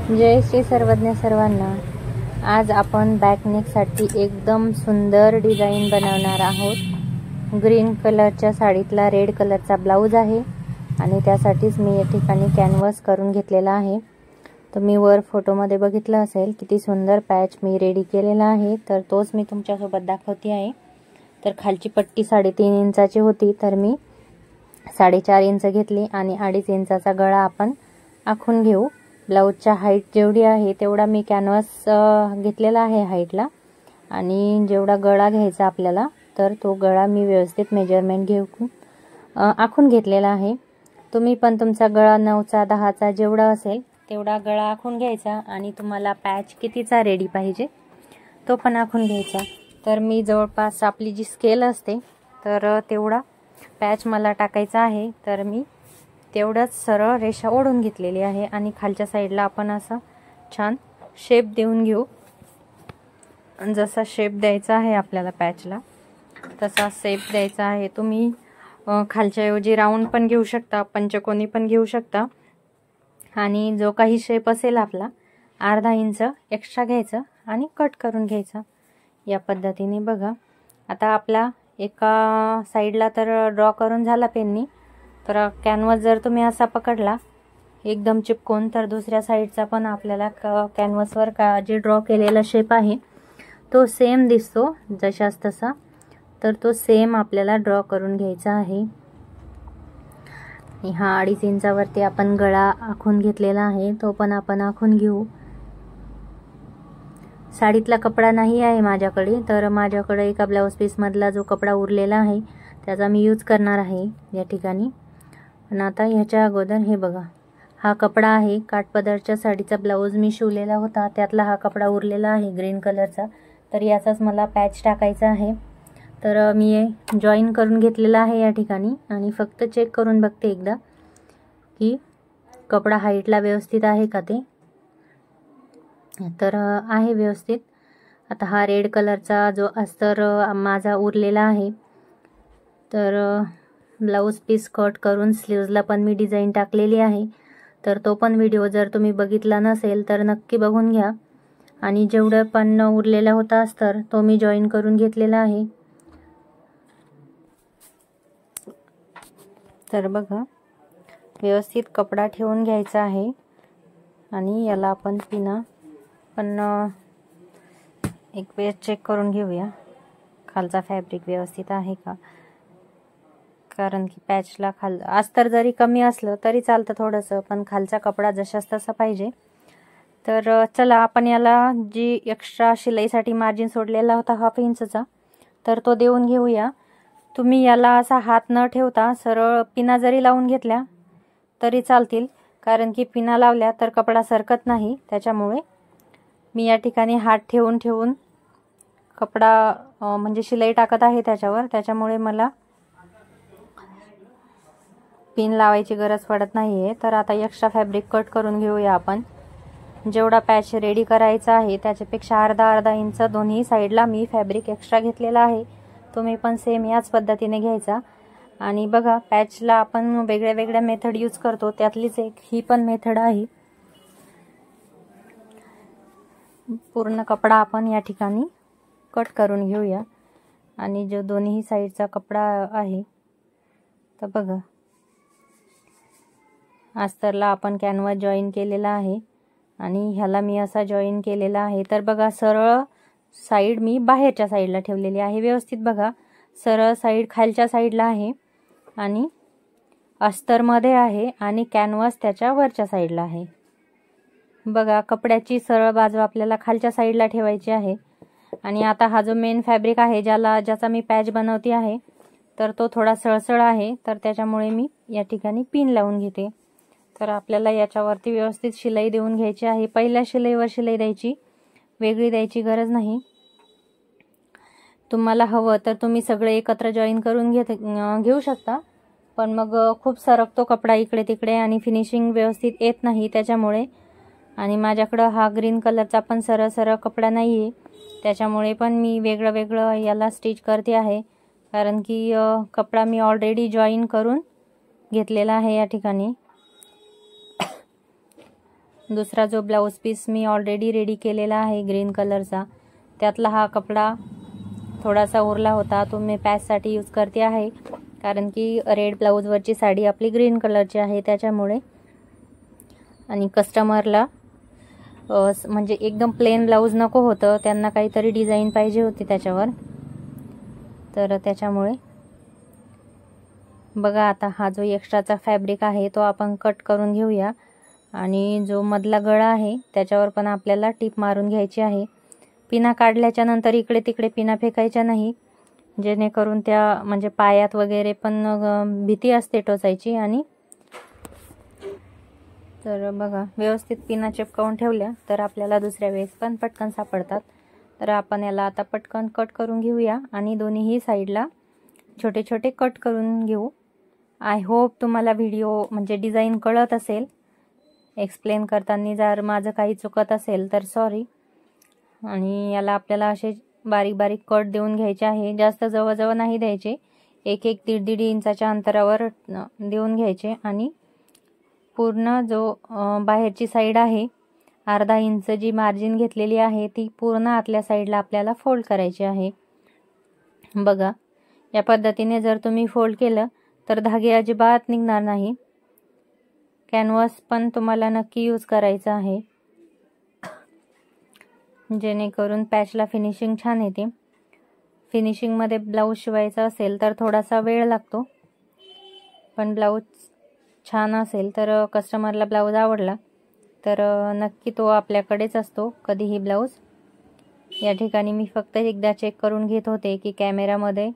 जय श्री सर्वज्ञ सर्वांना। आज आपण बॅकनेकसाठी एकदम सुंदर डिझाईन बनवणार आहोत। ग्रीन कलरच्या साडीतला रेड कलरचा ब्लाउज आहे आणि त्यासाठीच मी या ठिकाणी कॅनव्हास करून घेतलेला आहे। तुम्ही वर फोटोमध्ये बघितलं असेल किती सुंदर पॅच मी रेडी केलेला आहे, तर तोच मी तुमच्यासोबत दाखवते आहे। तर खालची पट्टी 3.5 इंचाची होती, तर मी 4.5 इंच घेतली आणि 2.5 इंचाचा गळा आपण आखून घेऊ। ब्लाउजच्या हाईट जेवढी आहे तेवढा मी कॅनव्हास घेतलेला आहे हाईटला, आणि जेवढा गळा घ्यायचा आपल्याला तर तो गळा मी व्यवस्थित मेजरमेंट घेऊन आखून घेतलेला आहे। तुम्ही पण तुमचा गळा 9चा 10चा जेवढा असेल तेवढा गळा आखून घ्यायचा आणि तुम्हाला पॅच कितीचा रेडी पाहिजे तो पण आखून घ्यायचा। तर मी जवळपास आपली जी स्केल असते तर तेवढा पॅच मला टाकायचा आहे, तर मी तेवढंच सरळ रेषा ओढून घेतलेली आहे आणि खालच्या साईडला आपण असा छान शेप देऊन घेऊ। जसा शेप द्यायचा आहे आपल्याला पॅचला तसा शेप द्यायचा आहे। तुम्ही खालच्या ऐवजी राऊंड पण घेऊ शकता, पंचकोनी पण घेऊ शकता, आणि जो काही शेप असेल आपला 1/2 इंच एक्स्ट्रा घ्यायचं आणि कट करून घ्यायचा या पद्धतीने। बघा आता आपला एका साईडला तर ड्रॉ करून झाला पेननी, तर कॅनव्हास जर तुम्ही असा पकडला एकदम चिपकून तर दुसऱ्या साईडचा पण आपल्याला कॅनव्हासवर जे ड्रॉ केलेला शेप आहे तो सेम दिसतो जशास तसा, तर तो सेम आपल्याला ड्रॉ करून घ्यायचा आहे। हा 2.5 इंचावरती आपण गळा आखून घेतलेला आहे, तो पण आपण आखून घेऊ। साडीतला कपडा नाही आहे माझ्याकडे, तर माझ्याकडे एका ब्लाउज पीस मधला जो कपडा उरलेला आहे त्याचा मी यूज करणार आहे या ठिकाणी। पण आता ह्याच्या अगोदर हे बघा, हा कपडा आहे काठपदरच्या साडीचा ब्लाउज मी शिवलेला होता, त्यातला हा कपडा उरलेला आहे ग्रीन कलरचा, तर याचाच मला पॅच टाकायचा आहे। तर मी जॉईन करून घेतलेला आहे या ठिकाणी आणि फक्त चेक करून बघते एकदा की कपडा हाईटला व्यवस्थित आहे का ते, तर आहे व्यवस्थित। आता हा रेड कलरचा जो अस्तर माझा उरलेला आहे, तर ब्लाउज पीस कट करून स्लीव्जला पण मी डिझाईन टाकलेली आहे, तर तो पण व्हिडिओ जर तुम्ही बघितला नसेल तर नक्की बघून घ्या। आणि जेवढं पण उरलेला होता अस्तर तो मी जॉईन करून घेतलेला आहे। तर बघा व्यवस्थित कपडा ठेवून घ्यायचा आहे आणि याला आपण पिना पण एक वेळ चेक करून घेऊया खालचा फॅब्रिक व्यवस्थित आहे का, कारण की पॅचला अस्तर जरी कमी असलं तरी चालतं थोडंसं, पण खालचा कपडा जशास तसा पाहिजे। तर चला आपण याला जी एक्स्ट्रा शिलाईसाठी मार्जिन सोडलेला होता 1/2 इंचचा तर तो देऊन घेऊया। तुम्ही याला असा हात न ठेवता सरळ पिना जरी लावून घेतल्या तरी चालतील, कारण की पिना लावल्या तर कपडा सरकत नाही, त्याच्यामुळे मी या ठिकाणी हात ठेवून कपडा म्हणजे शिलाई टाकत आहे त्याच्यावर, त्याच्यामुळे मला पिन लावायची गरज पडत नाहीये। तर आता एक्स्ट्रा फॅब्रिक कट करून घेऊया आपण। जेवढा पॅच रेडी करायचा आहे त्याच्यापेक्षा अर्धा इंच दोन्ही साईडला मी फॅब्रिक एक्स्ट्रा घेतलेला आहे, तुम्ही पण सेम याच पद्धतीने घ्यायचा। आणि बघा पॅचला आपण वेगळ्या मेथड यूज करतो, त्यातलीच एक ही पण मेथड आहे। पूर्ण कपडा आपण या ठिकाणी कट करून घेऊया आणि जो दोन्ही साईडचा कपडा आहे तर बघा अस्तरला आपण कॅनव्हास जॉईन केलेला आहे आणि ह्याला मी असा जॉईन केलेला आहे। तर बघा सरळ साईड मी बाहेरच्या साईडला ठेवलेली आहे व्यवस्थित। बघा सरळ साईड खालच्या साईडला आहे आणि अस्तर मध्ये आहे आणि कॅनव्हास त्याच्या वरच्या साईडला आहे। बघा कपड्याची सरळ बाजू आपल्याला खालच्या साईडला ठेवायची आहे। आणि आता हा जो मेन फॅब्रिक आहे ज्याचा मी पॅच बनवते आहे तर तो थोडा सळसळ आहे, तर त्याच्यामुळे मी या ठिकाणी पिन लावून घेते। तर आपल्याला याच्यावरती व्यवस्थित शिलाई देऊन घ्यायची आहे। पहिल्या शिलाईवर शिलाई द्यायची, वेगळी द्यायची गरज नाही। तुम्हाला हवं तर तुम्ही सगळे एकत्र जॉईन करून घेऊ शकता, पण मग खूप सरकतो कपडा इकडे तिकडे आणि फिनिशिंग व्यवस्थित येत नाही त्याच्यामुळे। आणि माझ्याकडं हा ग्रीन कलरचा पण सरळ कपडा नाहीये, त्याच्यामुळे पण मी वेगळं याला स्टिच करते आहे, कारण की कपडा मी ऑलरेडी जॉईन करून घेतलेला आहे या ठिकाणी। दुसरा जो ब्लाऊज पीस मी ऑलरेडी रेडी केलेला आहे ग्रीन कलरचा, त्यातला हा कपडा थोडासा उरला होता, तो मी पॅचसाठी यूज करते आहे, कारण की रेड ब्लाऊजवरची साडी आपली ग्रीन कलरची आहे त्याच्यामुळे. आणि कस्टमरला म्हणजे एकदम प्लेन ब्लाऊज नको होतं, त्यांना काहीतरी डिझाईन पाहिजे होती त्याच्यावर, तर त्याच्यामुळे. बघा आता हा जो एक्स्ट्राचा फॅब्रिक आहे तो आपण कट करून घेऊया. आणि जो मधला गळा आहे त्याच्यावर पण आपल्याला टीप मारून घ्यायची आहे. पिना काढल्याच्या नंतर इकडे तिकडे पिना फेकायच्या नाही, जेणेकरून त्या म्हणजे पायात वगैरे पण भीती असते टोचायची. आणि तर बघा व्यवस्थित पिना चिपकावून ठेवल्या तर आपल्याला दुसऱ्या वेळेस पण पटकन सापडतात. तर आपण याला आता पटकन कट करून घेऊया आणि दोन्हीही साईडला छोटे छोटे कट करून घेऊ. आय होप तुम्हाला व्हिडिओ म्हणजे डिझाईन कळत असेल. एक्सप्लेन करताना जर माझं काही चुकत असेल तर सॉरी. आणि याला आपल्याला असे बारीक बारीक कट देऊन घ्यायचे आहे, जास्त जवळजवळ नाही द्यायचे, 1-1, 1.5 इंचाच्या अंतरावर देऊन घ्यायचे. आणि पूर्ण जो बाहेरची साईड आहे अर्धा इंच जी मार्जिन घेतलेली आहे ती पूर्ण आतल्या साईडला आपल्याला फोल्ड करायची आहे. बघा या पद्धतीने जर तुम्ही फोल्ड केलं तर धागे अजिबात निघणार नाही. कॅनव्हास पण तुम्हाला नक्की यूज करायचा आहे, जेणेकरून पॅचला फिनिशिंग छान येते. फिनिशिंगमध्ये ब्लाऊज शिवायचा असेल तर थोडासा वेळ लागतो, पण ब्लाऊज छान असेल तर कस्टमरला ब्लाऊज आवडला तर नक्की तो आपल्याकडेच असतो कधीही ब्लाऊज. या ठिकाणी मी फक्त एकदा चेक करून घेत होते की कॅमेरामध्ये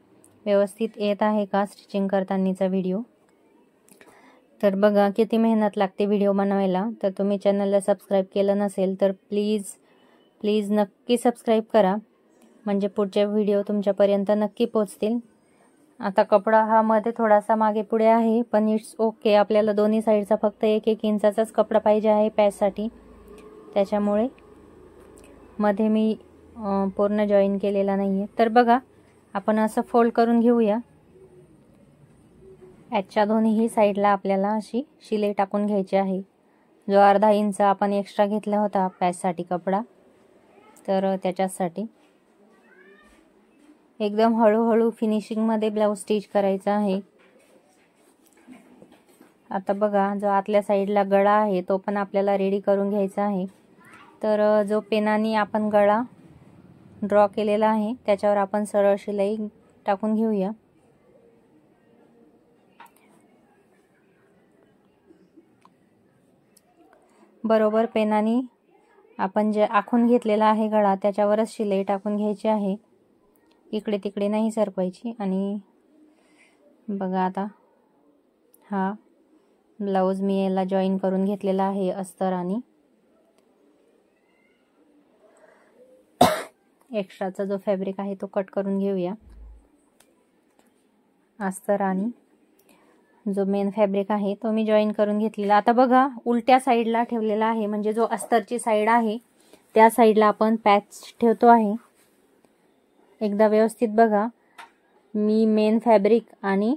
व्यवस्थित येत आहे का स्टिचिंग करतानाचा व्हिडिओ. तर बघा किती मेहनत लागते व्हिडिओ बनवायला. तर तुम्ही चॅनलला सबस्क्राईब केलं नसेल तर प्लीज नक्की सबस्क्राईब करा, म्हणजे पुढचे व्हिडिओ तुमच्यापर्यंत नक्की पोहोचतील. आता कपडा हा मध्ये थोडासा मागे पुढे आहे, पण इट्स ओके. आपल्याला दोन्ही साईडचा फक्त 1-1 इंचाचाच कपडा पाहिजे आहे पॅचसाठी, त्याच्यामुळे मध्ये मी पूर्ण जॉईन केलेला नाही आहे. तर बघा आपण असं फोल्ड करून घेऊया. पॅचच्या दोन्हीही साईडला आपल्याला अशी शिलाई टाकून घ्यायची आहे. जो अर्धा इंच आपण एक्स्ट्रा घेतला होता पॅचसाठी कपडा, तर त्याच्यासाठी एकदम हळूहळू फिनिशिंगमध्ये ब्लाऊज स्टिच करायचा आहे. आता बघा जो आतल्या साईडला गळा आहे तो पण आपल्याला रेडी करून घ्यायचा आहे. तर जो पेनाने आपण गळा ड्रॉ केलेला आहे त्याच्यावर आपण सरळ शिलाई टाकून घेऊया. बरोबर पेनाने आपण जे आखून घेतलेला आहे गळा त्याच्यावरच शिलाई टाकून घ्यायची आहे, इकडे तिकडे नाही सरकवायची. आणि बघा आता हा ब्लाऊज मी याला जॉईन करून घेतलेला आहे अस्तर आणि एक्स्ट्राचा जो फॅब्रिक आहे तो कट करून घेऊया. अस्तर आणि जो मेन फॅब्रिक आहे तो मी जॉईन करून घेतलेला. आता बघा उलट्या साईडला ठेवलेला आहे, म्हणजे जो अस्तरची साईड आहे त्या साईडला आपण पॅच ठेवतो आहे. एकदा व्यवस्थित बघा, मी मेन फॅब्रिक आणि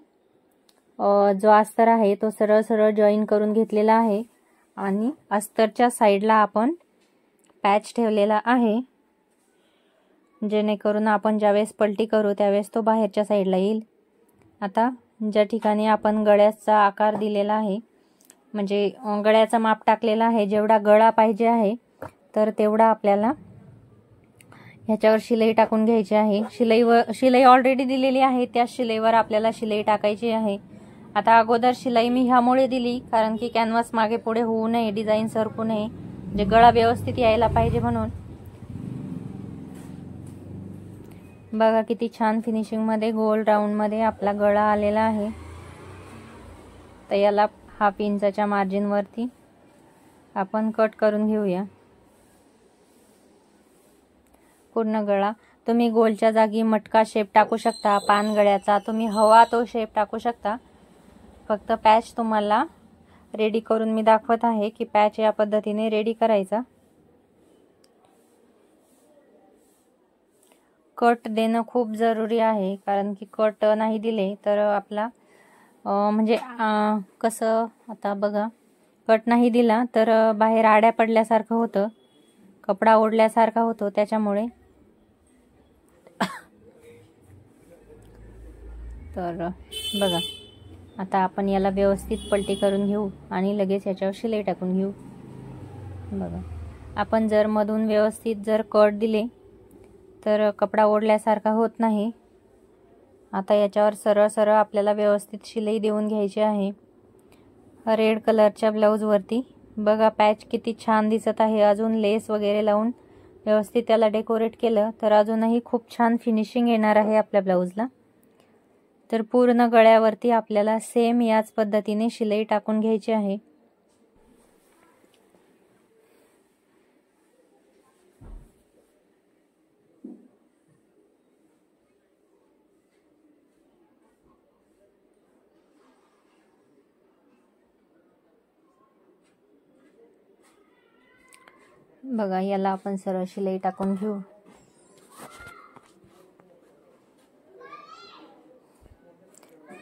जो अस्तर आहे तो सरळ सरळ जॉईन करून घेतलेला आहे आणि अस्तरच्या साईडला आपण पॅच ठेवलेला आहे, जेणेकरून आपण ज्यावेळेस पलटी करू त्यावेळेस तो बाहेरच्या साईडला येईल. आता ज्या ठिकाणी आपण गळ्याचा आकार दिलेला आहे, म्हणजे गळ्याचा माप टाकलेला आहे, जेवढा गळा पाहिजे आहे तर तेवढा आपल्याला ह्याच्यावर शिलाई टाकून घ्यायची आहे. शिलाई ऑलरेडी दिलेली आहे, त्या शिलाईवर आपल्याला शिलाई टाकायची आहे. आता अगोदर शिलाई मी ह्यामुळे दिली कारण की कॅनव्हास मागे पुढे होऊ नये, डिझाईन सरकू नये, जे गळा व्यवस्थित यायला पाहिजे म्हणून. बघा किती छान फिनिशिंगमध्ये गोल राऊंडमध्ये आपला गळा आलेला आहे. तर याला 1/2 इंचाच्या मार्जिनवरती आपण कट करून घेऊया. पूर्ण गळा तुम्ही गोलच्या जागी मटका शेप टाकू शकता, पान गळ्याचा तुम्ही हवा तो शेप टाकू शकता. फक्त पॅच तुम्हाला रेडी करून मी दाखवत आहे की पॅच या पद्धतीने रेडी करायचा. कट देणं खूप जरुरी आहे, कारण की कट नाही दिले तर आपला म्हणजे कसं, आता बघा कट नाही दिला तर बाहेर आड्या पडल्यासारखं होतं, कपडा ओढल्यासारखा होतो, त्याच्यामुळे तर बघा आता आपण याला व्यवस्थित पलटी करून घेऊ आणि लगेच याच्यावर शिलाई टाकून घेऊ। बघा आपण जर मधून व्यवस्थित जर कट दिले तर कपडा ओढल्यासारखा होत नाही। आता याच्यावर सरळ सरळ आपल्याला व्यवस्थित शिलाई देऊन घ्यायची आहे रेड कलरच्या ब्लाऊजवरती। बघा पॅच किती छान दिसत आहे। अजून लेस वगैरे लावून व्यवस्थित त्याला डेकोरेट केलं तर अजूनही खूप छान फिनिशिंग येणार आहे आपल्या ब्लाऊजला। तर पूर्ण गळ्यावरती आपल्याला सेम याच पद्धतीने शिलाई टाकून घ्यायची आहे। बघा याला आपण सरळ शिलाई टाकून घेऊ।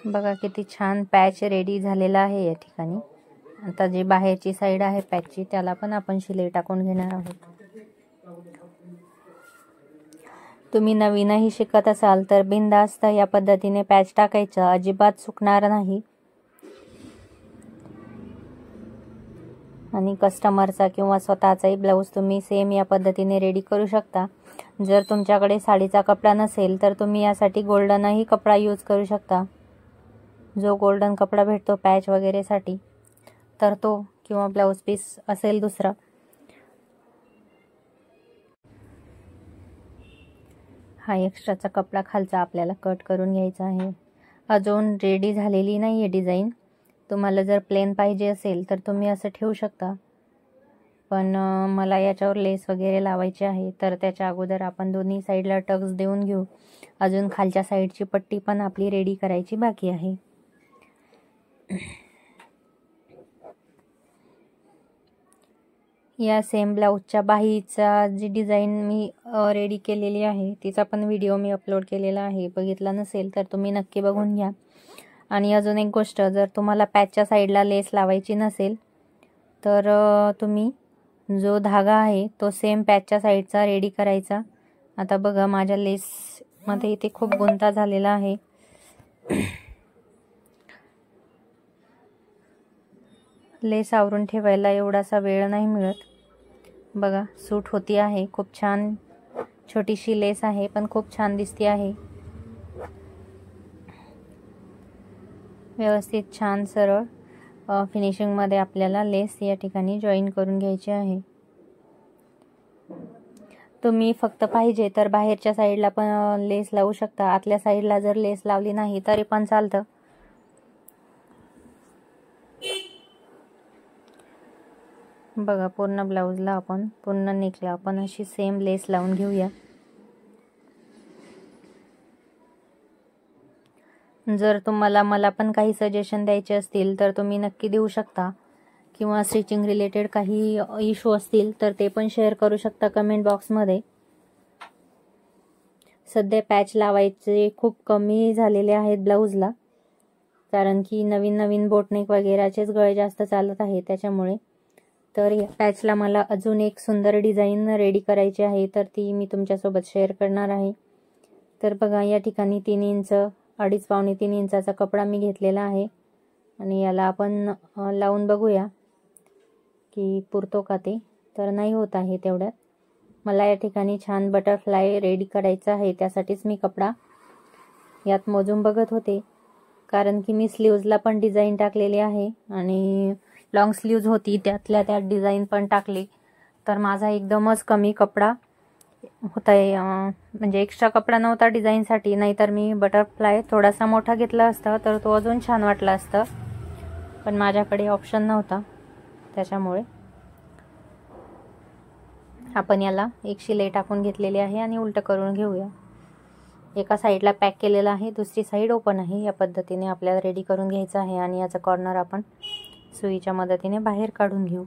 बघा किती छान पॅच रेडी झालेला आहे या ठिकाणी। आता जी बाहेरची साईड आहे पॅचची त्याला पण आपण शिलाई टाकून घेणार आहोत। तुम्ही नवीनही शिकत असाल तर बिनधास्त या पद्धतीने पॅच टाकायचं, अजिबात चुकणार नाही। आणि कस्टमरचा किंवा स्वतःचाही ब्लाऊज तुम्ही सेम या पद्धतीने रेडी करू शकता। जर तुमच्याकडे साडीचा कपडा नसेल तर तुम्ही यासाठी गोल्डनही कपडा यूज करू शकता, जो गोल्डन कपडा भेटतो पॅच वगैरे साठी, तर तो किंवा ब्लाऊज पीस असेल दुसरा। हा एक्स्ट्राचा कपडा खालचा आपल्याला कट करून घ्यायचा आहे। अजून रेडी झालेली नाहीये डिझाइन। तुम्हाला जर प्लेन पाहिजे असेल तर तुम्ही असं ठेवू शकता, पण मला याच्यावर लेस वगैरे लावायची आहे, तर त्याच्या अगोदर आपण दोन्ही साईडला टक्स देऊन घेऊ। अजून खालच्या साईडची पट्टी पण आपली रेडी करायची बाकी आहे। या सेम ब्लाऊजच्या बाहीचा जी डिझाइन मी रेडी केलेली आहे तिचा पण व्हिडिओ मी अपलोड केलेला आहे, बघितला नसेल तर तुम्ही नक्की बघून घ्या। आणि अजून एक गोष्ट, जर तुम्हाला पॅचच्या साईडला लेस लावायची नसेल तर तुम्ही जो धागा आहे तो सेम पॅचच्या साईडचा रेडी करायचा। आता बघा माझ्या लेस मध्ये इथे खूप गुंता झालेला आहे। लेस आवरून ठेवायला एवढासा वेळ नाही मिळत। बघा सूट होती आहे, खूप छान छोटीशी लेस आहे पण खूप छान दिसती आहे। व्यवस्थित छान सरळ फिनिशिंग मध्ये आपल्याला लेस या ठिकाणी जॉईन करून घ्यायची आहे। तुम्ही फक्त पाहिजे तर बाहेरच्या साईडला पण लेस लावू शकता, आतल्या साईडला जर लेस लावली नाही तरी पण चालतं। बघा पूर्ण ब्लाऊजला आपण, पूर्ण नेकला आपण अशी सेम लेस लावून घेऊया। जर तुम्हाला मला पण काही सजेशन द्यायचे असतील तर तुम्ही नक्की देऊ शकता, किंवा स्टिचिंग रिलेटेड काही इश्यू असतील तर ते पण शेअर करू शकता कमेंट बॉक्समध्ये। सध्या पॅच लावायचे खूप कमी झालेले आहेत ब्लाऊजला, कारण की नवीन नवीन बोटनेक वगैरेचेच गळे जास्त चालत आहे त्याच्यामुळे। तर या पॅचला मला अजून एक सुंदर डिझाइन रेडी करायची आहे, तर ती मी तुमच्यासोबत शेअर करणार आहे। तर बघा या ठिकाणी 3 इंच 2.5 पावणे 3 इंचाचा कपडा मी घेतलेला आहे आणि याला आपण लावून बघूया की पुरतो का ते। तर नाही होत आहे तेवढ्यात। मला या ठिकाणी छान बटरफ्लाय रेडी करायचा आहे, त्यासाठीच मी कपडा यात मोजून बघत होते, कारण की मी स्लीव्जला पण डिझाइन टाकलेली आहे आणि लॉंग स्लीव्ज होती त्यातल्या त्यात डिझाइन पण टाकली। तर माझा एकदमच कमी कपडा होताय, म्हणजे एक्स्ट्रा कपडा नव्हता डिझाइनसाठी, नाहीतर मी बटरफ्लाय थोडासा मोठा घेतला असता तर तो अजून छान वाटला असता, पण माझ्याकडे ऑप्शन नव्हता त्याच्यामुळे। आपण याला एक शिलाई टाकून घेतलेली आहे आणि उलट करून घेऊया। एका साईडला पॅक केलेला आहे, दुसरी साईड ओपन आहे। या पद्धतीने आपल्याला रेडी करून घ्यायचं आहे आणि याचा कॉर्नर आपण सुईच्या मदतीने बाहेर काढून घेऊ।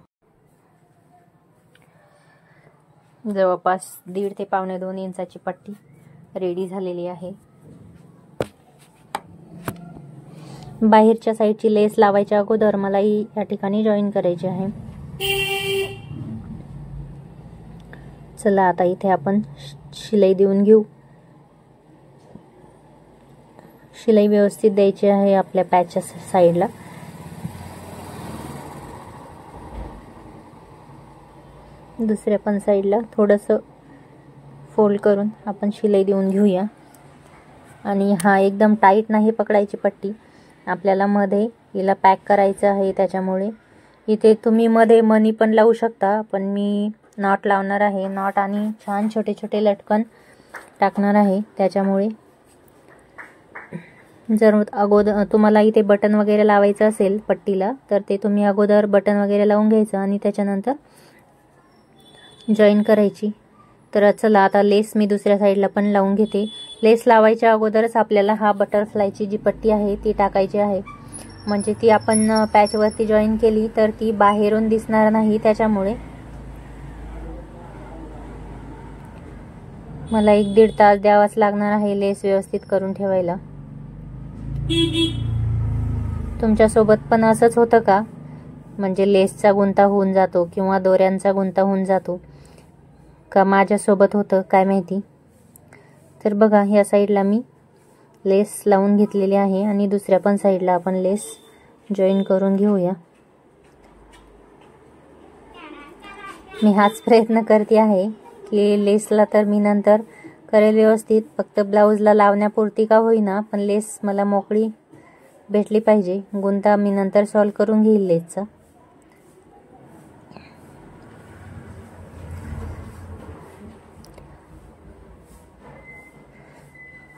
जवळपास 1.5 ते पावणे 2 इंचाची पट्टी रेडी झालेली आहे। बाहेरच्या साईडची लेस लावायच्या अगोदर मला ही या ठिकाणी जॉईन करायची आहे. चला आता इथे आपण शिलाई देऊन घेऊ. शिलाई व्यवस्थित द्यायची आहे आपल्या पॅचच्या साईडला. दुसऱ्या पण साईडला थोडंसं फोल्ड करून आपण शिलाई देऊन घेऊया. आणि हा एकदम टाईट नाही पकडायची पट्टी, आपल्याला मध्ये हिला पॅक करायचं आहे. त्याच्यामुळे इथे तुम्ही मध्ये मनी पण लावू शकता, पण मी नॉट लावणार आहे. नॉट आणि छान छोटे छोटे लटकन टाकणार आहे. त्याच्यामुळे जर अगोदर तुम्हाला इथे बटन वगैरे लावायचं असेल पट्टीला, तर ते तुम्ही अगोदर बटन वगैरे लावून घ्यायचं आणि त्याच्यानंतर जॉईन करायची. तर चला आता लेस मी दुसऱ्या साईडला पण लावून घेते. लेस लावायच्या अगोदरच आपल्याला हा बटरफ्लायची जी पट्टी आहे ती टाकायची आहे. म्हणजे ती आपण पॅचवरती जॉईन केली तर ती बाहेरून दिसणार नाही. त्याच्यामुळे मला 1-1.5 तास द्यावाच लागणार आहे लेस व्यवस्थित करून ठेवायला. तुमच्यासोबत पण असंच होतं का? म्हणजे लेसचा गुंता होऊन जातो किंवा दोऱ्यांचा गुंता होऊन जातो का? माझ्यासोबत होतं काय माहिती. तर बघा ह्या साईडला मी लेस लावून घेतलेली आहे आणि दुसऱ्या पण साईडला आपण लेस जॉईन करून घेऊया. मी हाच प्रयत्न करते आहे की लेसला तर मी नंतर करेल व्यवस्थित, फक्त ब्लाऊजला लावण्यापुरती का होईना पण लेस मला मोकळी भेटली पाहिजे. गुंता मी नंतर सॉल्व करून घेईल लेसचा.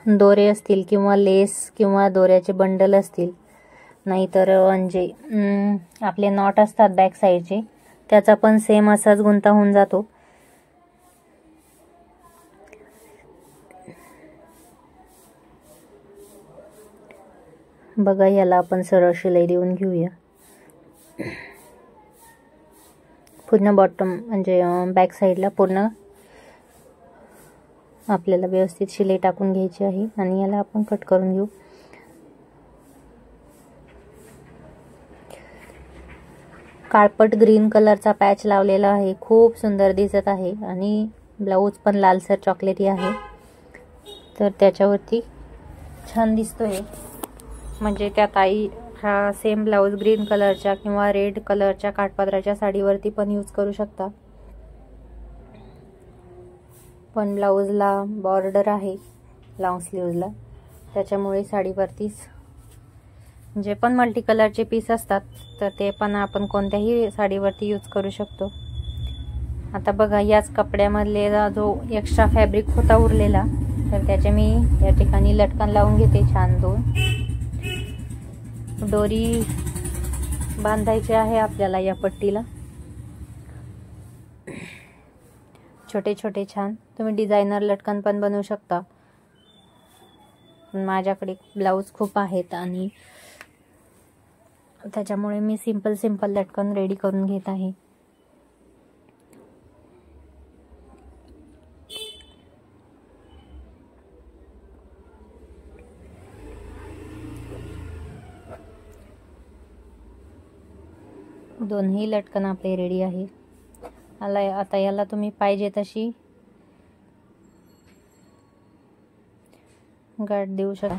दोरे असतील किंवा लेस किंवा दोऱ्याचे बंडल असतील, नाहीतर म्हणजे आपले नॉट असतात बॅक साईडचे, त्याचा पण सेम असाच गुंता होऊन जातो. बघा याला आपण सरळ शिलाई देऊन घेऊया. पूर्ण बॉटम म्हणजे बॅक साईडला पूर्ण आपल्याला व्यवस्थित शिलाई टाकून घ्यायची आहे आणि याला आपण कट करून घेऊ. काळपट ग्रीन कलरचा पॅच लावलेला आहे, खूप सुंदर दिसत आहे आणि ब्लाऊज पण लालसर चॉकलेटी आहे. तर त्याच्यावरती छान दिसतोय. म्हणजे त्या ताई हा सेम ब्लाऊज ग्रीन कलरच्या किंवा रेड कलरच्या काठपदराच्या साडीवरती पण यूज करू शकता. पण ब्लाऊजला बॉर्डर आहे लॉंग स्लीव्हजला, त्याच्यामुळे साडीवरतीच जे पण मल्टी कलरचे पीस असतात तर ते पण आपण कोणत्याही साडीवरती यूज करू शकतो. आता बघा याच कपड्यामधले जो एक्स्ट्रा फॅब्रिक होता उरलेला, तर त्याचे मी या ठिकाणी लटकन लावून घेते. छान 2 दोरी बांधायची आहे आपल्याला या पट्टीला. छोटे छोटे छान तुम्ही डिझायनर लटकन पण बनवू शकता. माझ्याकडे ब्लाऊज खूप आहेत आणि त्याच्यामुळे मी सिंपल लटकन रेडी करून घेत आहे. दोन्ही लटकन आपले रेडी आहे. आता याला तुम्ही पाहिजे तशी गाठ देऊ शकता.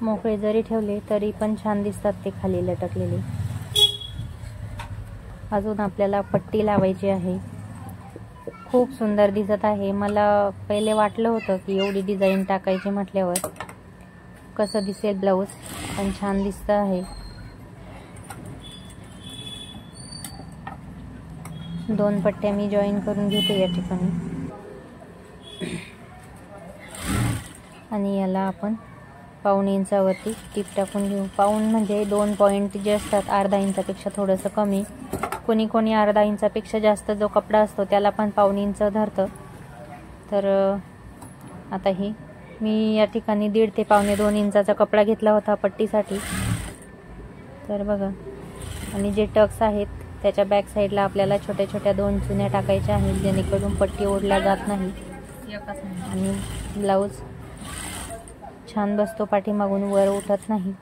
मोकळे जरी ठेवले तरी पण छान दिसतात ते खाली लटकलेले. अजून आपल्याला पट्टी लावायची आहे. खूप सुंदर दिसत आहे. मला पहिले वाटलं होतं की एवढी डिझाईन टाकायची म्हटल्यावर कसं दिसेल ब्लाऊज, पण छान दिसत आहे. 2 पट्ट्या मी जॉईन करून घेते या ठिकाणी आणि याला आपण पाऊण इंचावरती टीप टाकून घेऊ. पाऊण म्हणजे 2 पॉईंट जे असतात अर्धा इंचापेक्षा थोडंसं कमी. कोणी अर्धा इंचापेक्षा जास्त जो कपडा असतो त्याला पण पाऊण इंच धरतं. तर आता ही मी या ठिकाणी 1.5 ते पावणे 2 इंचाचा कपडा घेतला होता पट्टीसाठी. तर बघा, आणि जे टक्स आहेत त्याच्या बॅक साईडला आपल्याला छोट्या छोट्या 2 चुन्या टाकायच्या आहेत, जेणेकरून पट्टी ओढल्या जात नाही आणि ब्लाऊज छान बसतो, पाठीमागून वर उठत नाही.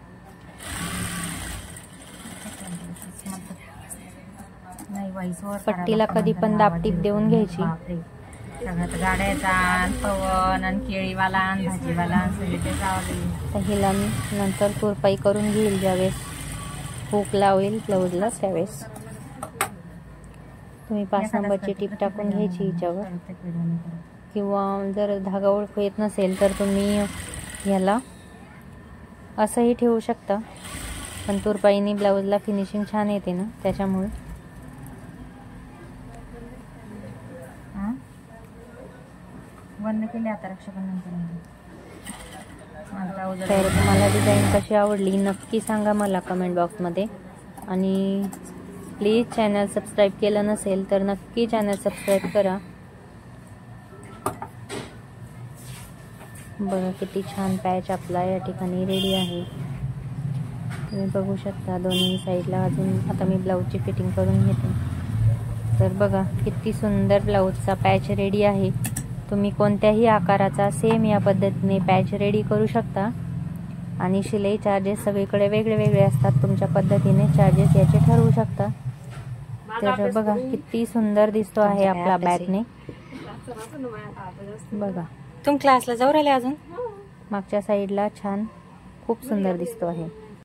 पट्टीला कधी पण दाबटीप देऊन घ्यायची. सगळ्यात गाड्याचा पवन आणि केळीवाला आणि भाजीवाला तर हिला मी नंतर तुरपाई करून घेईल, ज्यावेळेस हुक लावेल ब्लाऊजला त्यावेळेस. तुम्ही 5 नंबरची टीप टाकून घ्यायची हिच्यावर, किंवा जर धागा ओळखू येत नसेल तर तुम्ही ह्याला असंही ठेवू शकता. पण तुरपाईने ब्लाऊजला फिनिशिंग छान येते ना, त्याच्यामुळे. बंद केले आता रक्षाबंधन. तर तुम्हाला डिझाईन कशी आवडली नक्की सांगा मला कमेंट बॉक्समध्ये. आणि प्लीज चॅनल सबस्क्राईब केलं नसेल तर नक्की चॅनल सबस्क्राईब करा. बघा किती छान पॅच आपला या ठिकाणी रेडी आहे. तुम्ही बघू शकता दोन्ही साईडला. अजून आता मी ब्लाऊजची फिटिंग करून घेते. तर बघा किती सुंदर ब्लाऊजचा पॅच रेडी आहे. तुम्ही कोणत्याही आकाराचा सेम या पद्धतीने पॅच रेडी करू शकता. आणि शिलाई चार्जेस सगळीकडे वेगळे वेगळे असतात. तुमच्या पद्धतीने चार्जेस याचे ठरवू शकता. तर बघा किती सुंदर दिसतो आहे आपला बॅकने. बघा तुम्ही क्लासला जाऊ राहिले अजून. मागच्या साईडला छान खूप सुंदर दिसतो आहे.